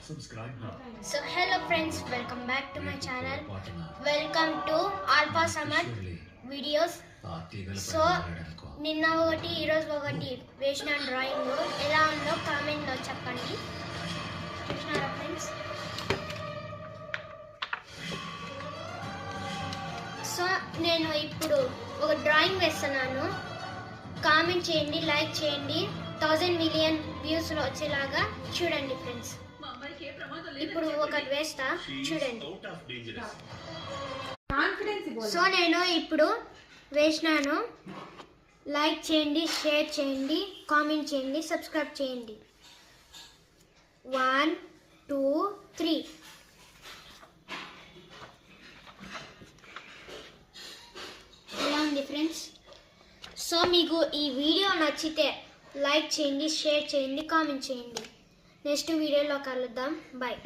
So hello friends, welcome back to my channel. Welcome to Alpha Samad videos. So నిన్న ఒకటి ఈరోజు ఒకటి వేసిన డ్రాయింగ్ ఎలా ఉందో కామెంట్లో చెప్పండి. చూసినారా ఫ్రెండ్స్? సో నేను ఇప్పుడు ఒక డ్రాయింగ్ వేస్తున్నాను. కామెంట్ చేయండి, లైక్ చేయండి, 1000 మిలియన్ వ్యూస్లో వచ్చేలాగా చూడండి ఫ్రెండ్స్. ఇప్పుడు ఒకటి వేస్తా చూడండి. సో నేను ఇప్పుడు వేసినాను. లైక్ చేయండి, షేర్ చేయండి, కామెంట్ చేయండి, సబ్స్క్రైబ్ చేయండి. 1 2 3. ఎలా ఉంది ఫ్రెండ్స్? సో మీకు ఈ వీడియో నచ్చితే లైక్ చేయండి, షేర్ చేయండి, కామెంట్ చేయండి. నెక్స్ట్ వీడియోలో కలుద్దాం. బాయ్.